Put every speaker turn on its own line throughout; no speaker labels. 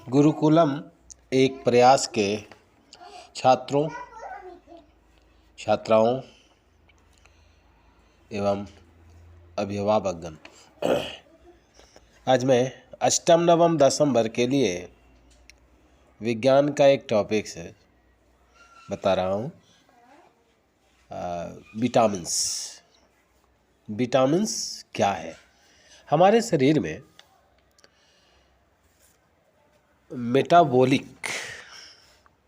गुरुकुलम एक प्रयास के छात्रों, छात्राओं एवं अभिभावकगण, आज मैं अष्टम नवम दसम वर्ग के लिए विज्ञान का एक टॉपिक से बता रहा हूँ। विटामिन्स। विटामिन्स क्या है? हमारे शरीर में मेटाबॉलिक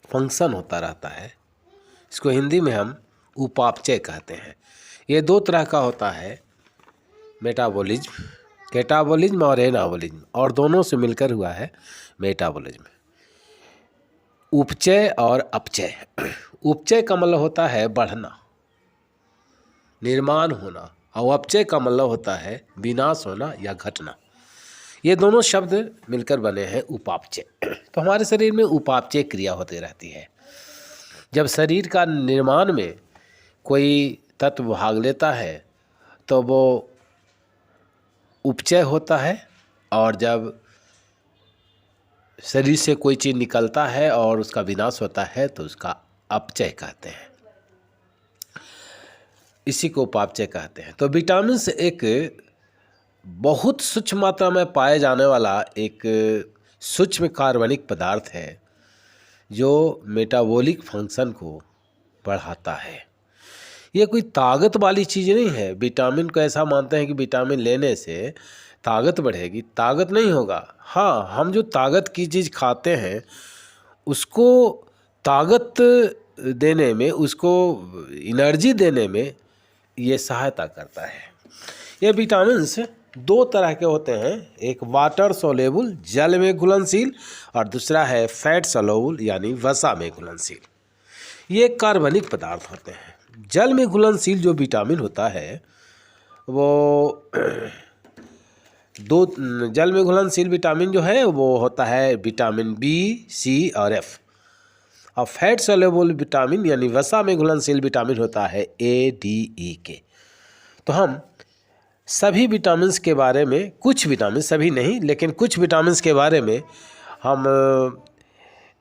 फंक्शन होता रहता है। इसको हिंदी में हम उपापचय कहते हैं। ये दो तरह का होता है, मेटाबॉलिज्म, कैटाबॉलिज्म और एनाबॉलिज्म, और दोनों से मिलकर हुआ है मेटाबॉलिज्म। उपचय और अपचय। उपचय का मतलब होता है बढ़ना, निर्माण होना, और अपचय का मतलब होता है विनाश होना या घटना। ये दोनों शब्द मिलकर बने हैं उपापचय। तो हमारे शरीर में उपापचय क्रिया होती रहती है। जब शरीर का निर्माण में कोई तत्व भाग लेता है तो वो उपचय होता है, और जब शरीर से कोई चीज़ निकलता है और उसका विनाश होता है तो उसका अपचय कहते हैं। इसी को उपापचय कहते हैं। तो विटामिन एक बहुत सूक्ष्म मात्रा में पाए जाने वाला एक सूक्ष्म कार्बनिक पदार्थ है जो मेटाबॉलिक फंक्शन को बढ़ाता है। ये कोई ताकत वाली चीज़ नहीं है। विटामिन को ऐसा मानते हैं कि विटामिन लेने से ताकत बढ़ेगी। ताकत नहीं होगा। हाँ, हम जो ताकत की चीज़ खाते हैं उसको ताकत देने में, उसको एनर्जी देने में ये सहायता करता है। ये विटामिन्स दो तरह के होते हैं, एक वाटर सोलेबल जल में घुलनशील और दूसरा है फैट सोलेबल यानी वसा में घुलनशील। ये कार्बनिक पदार्थ होते हैं। जल में घुलनशील जो विटामिन होता है वो दो, जल में घुलनशील विटामिन जो है वो होता है विटामिन बी, सी और एफ। और फैट सोलेबल विटामिन यानी वसा में घुलनशील विटामिन होता है ए, डी, ई के। तो हम सभी विटामिन्स के बारे में, कुछ विटामिन, सभी नहीं लेकिन कुछ विटामिन्स के बारे में हम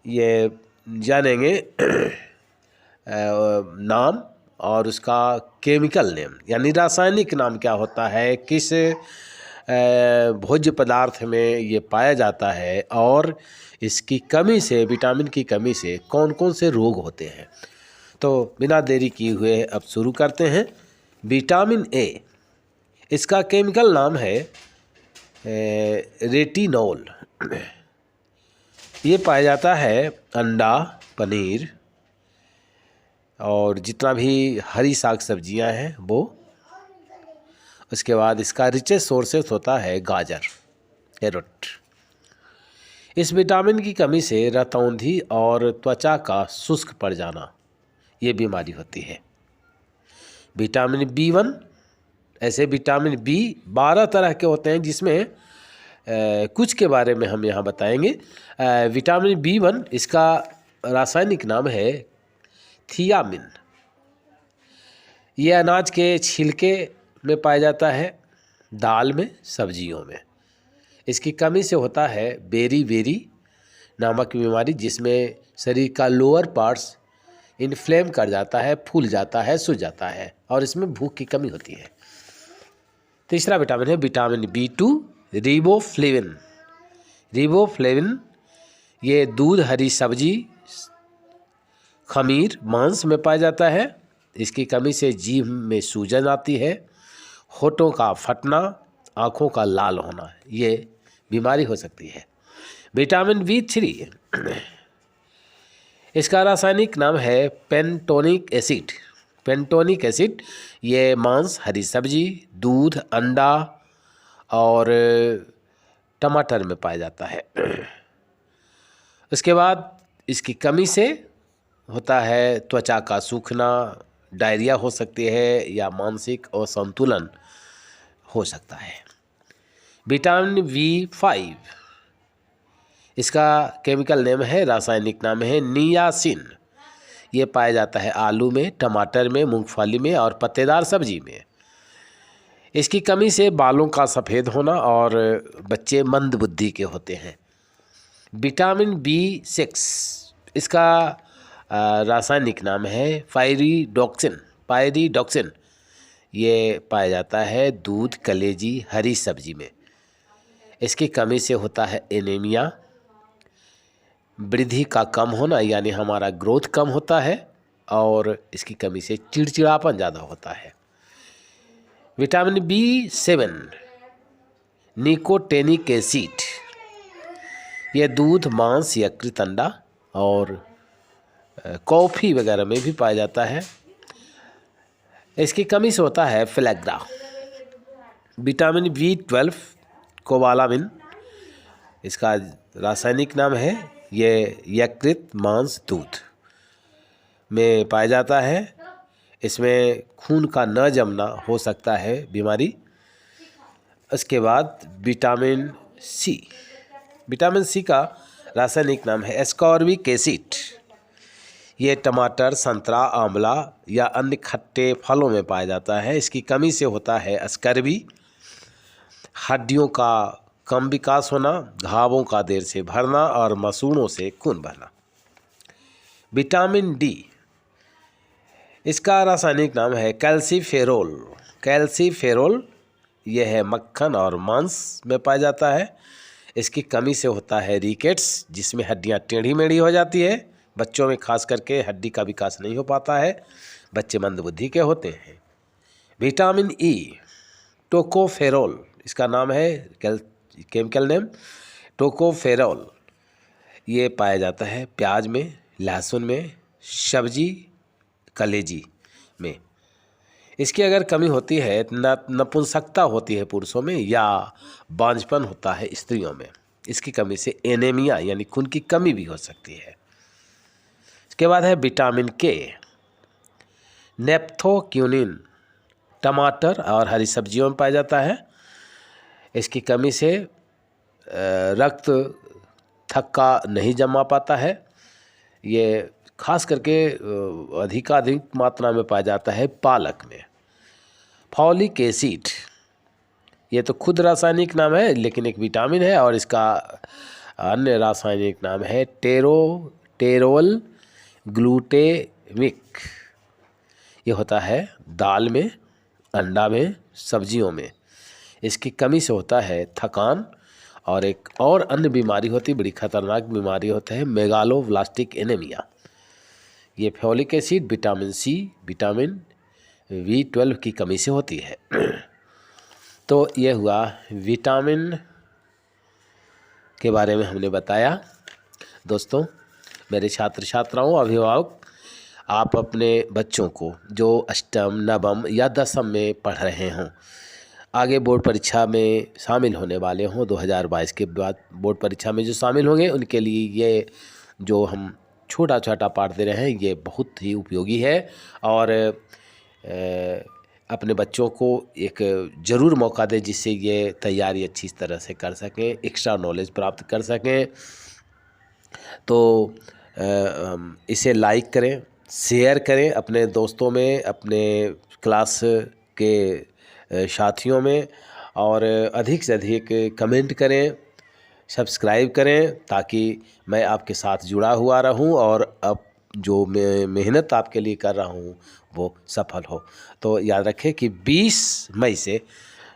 ये जानेंगे नाम और उसका केमिकल नेम यानी रासायनिक नाम क्या होता है, किस भोज्य पदार्थ में ये पाया जाता है, और इसकी कमी से, विटामिन की कमी से कौन कौन से रोग होते हैं। तो बिना देरी किए हुए अब शुरू करते हैं। विटामिन ए, इसका केमिकल नाम है रेटिनॉल। ये पाया जाता है अंडा, पनीर और जितना भी हरी साग सब्जियां हैं वो। उसके बाद इसका रिचेस्ट सोर्सेस होता है गाजर, कैरोट। इस विटामिन की कमी से रतौंधी और त्वचा का शुष्क पड़ जाना, ये बीमारी होती है। विटामिन B1, ऐसे विटामिन बी 12 तरह के होते हैं जिसमें कुछ के बारे में हम यहाँ बताएंगे। विटामिन B1, इसका रासायनिक नाम है थियामिन। यह अनाज के छिलके में पाया जाता है, दाल में, सब्जियों में। इसकी कमी से होता है बेरी नामक बीमारी, जिसमें शरीर का लोअर पार्ट्स इन्फ्लेम कर जाता है, फूल जाता है, सूज जाता है, और इसमें भूख की कमी होती है। तीसरा विटामिन है विटामिन B2, रिबोफ्लेविन। रिबोफ्लेविन ये दूध, हरी सब्जी, खमीर, मांस में पाया जाता है। इसकी कमी से जीभ में सूजन आती है, होठों का फटना, आँखों का लाल होना, ये बीमारी हो सकती है। विटामिन B3, इसका रासायनिक नाम है पेंटोनिक एसिड। पेंटोनिक एसिड ये मांस, हरी सब्जी, दूध, अंडा और टमाटर में पाया जाता है। उसके बाद इसकी कमी से होता है त्वचा का सूखना, डायरिया हो सकती है या मानसिक असंतुलन हो सकता है। विटामिन B5, इसका केमिकल नेम है, रासायनिक नाम है नियासिन। ये पाया जाता है आलू में, टमाटर में, मूंगफली में और पत्तेदार सब्जी में। इसकी कमी से बालों का सफ़ेद होना और बच्चे मंद बुद्धि के होते हैं। विटामिन B6, इसका रासायनिक नाम है पायरिडॉक्सिन। ये पाया जाता है दूध, कलेजी, हरी सब्जी में। इसकी कमी से होता है एनीमिया, वृद्धि का कम होना यानी हमारा ग्रोथ कम होता है, और इसकी कमी से चिड़चिड़ापन ज़्यादा होता है। विटामिन B7 निकोटेनिक एसिड, यह दूध, मांस, यकृत, अंडा और कॉफ़ी वगैरह में भी पाया जाता है। इसकी कमी से होता है फ्लैग्रा। विटामिन B12 कोबालामिन, इसका रासायनिक नाम है, ये यकृत, मांस, दूध में पाया जाता है। इसमें खून का न जमना हो सकता है बीमारी। उसके बाद विटामिन सी का रासायनिक नाम है एस्कॉर्बिक एसिड। ये टमाटर, संतरा, आंवला या अन्य खट्टे फलों में पाया जाता है। इसकी कमी से होता है स्कर्वी, हड्डियों का कम विकास होना, घावों का देर से भरना और मसूड़ों से खून बहना। विटामिन D, इसका रासायनिक नाम है कैल्सीफेरोल। यह है मक्खन और मांस में पाया जाता है। इसकी कमी से होता है रिकेट्स, जिसमें हड्डियां टेढ़ी मेढ़ी हो जाती है। बच्चों में खास करके हड्डी का विकास नहीं हो पाता है, बच्चे मंदबुद्धि के होते हैं। विटामिन E टोकोफेरोल, इसका नाम है केमिकल नेम टोकोफेरोल। ये पाया जाता है प्याज में, लहसुन में, सब्जी, कलेजी में। इसकी अगर कमी होती है, नपुंसकता होती है पुरुषों में या बांझपन होता है स्त्रियों में। इसकी कमी से एनीमिया यानी खून की कमी भी हो सकती है। इसके बाद है विटामिन K, नेप्थोक्यूनिन टमाटर और हरी सब्जियों में पाया जाता है। इसकी कमी से रक्त थक्का नहीं जमा पाता है। ये खास करके अधिकाधिक मात्रा में पाया जाता है पालक में। फॉलिक एसिड, ये तो खुद रासायनिक नाम है लेकिन एक विटामिन है, और इसका अन्य रासायनिक नाम है टेरोल ग्लूटेमिक। ये होता है दाल में, अंडा में, सब्जियों में। इसकी कमी से होता है थकान, और एक और अन्य बीमारी होती है, बड़ी खतरनाक बीमारी होता है मेगालोब्लास्टिक एनीमिया। ये folic acid, vitamin C, vitamin B12 की कमी से होती है। तो ये हुआ विटामिन के बारे में हमने बताया। दोस्तों, मेरे छात्र छात्राओं, अभिभावक, आप अपने बच्चों को जो अष्टम, नवम या दसम में पढ़ रहे हों, आगे बोर्ड परीक्षा में शामिल होने वाले हों, 2022 के बाद बोर्ड परीक्षा में जो शामिल होंगे, उनके लिए ये जो हम छोटा छोटा पाठ दे रहे हैं ये बहुत ही उपयोगी है। और अपने बच्चों को एक ज़रूर मौका दें जिससे ये तैयारी अच्छी तरह से कर सकें, एक्स्ट्रा नॉलेज प्राप्त कर सकें। तो इसे लाइक करें, शेयर करें अपने दोस्तों में, अपने क्लास के साथियों में, और अधिक से अधिक कमेंट करें, सब्सक्राइब करें, ताकि मैं आपके साथ जुड़ा हुआ रहूं और अब जो मैं मेहनत आपके लिए कर रहा हूं वो सफल हो। तो याद रखें कि 20 मई से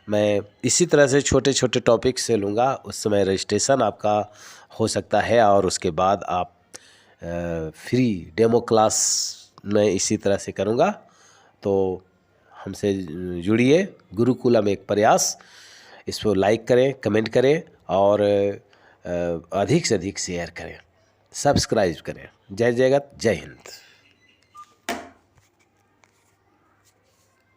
मैं इसी तरह से छोटे छोटे टॉपिक से लूँगा। उस समय रजिस्ट्रेशन आपका हो सकता है, और उसके बाद आप फ्री डेमो क्लास मैं इसी तरह से करूँगा। तो हमसे जुड़िए। गुरुकुलम एक प्रयास, इसको लाइक करें, कमेंट करें और अधिक से अधिक शेयर करें, सब्सक्राइब करें। जय जगत, जय हिंद।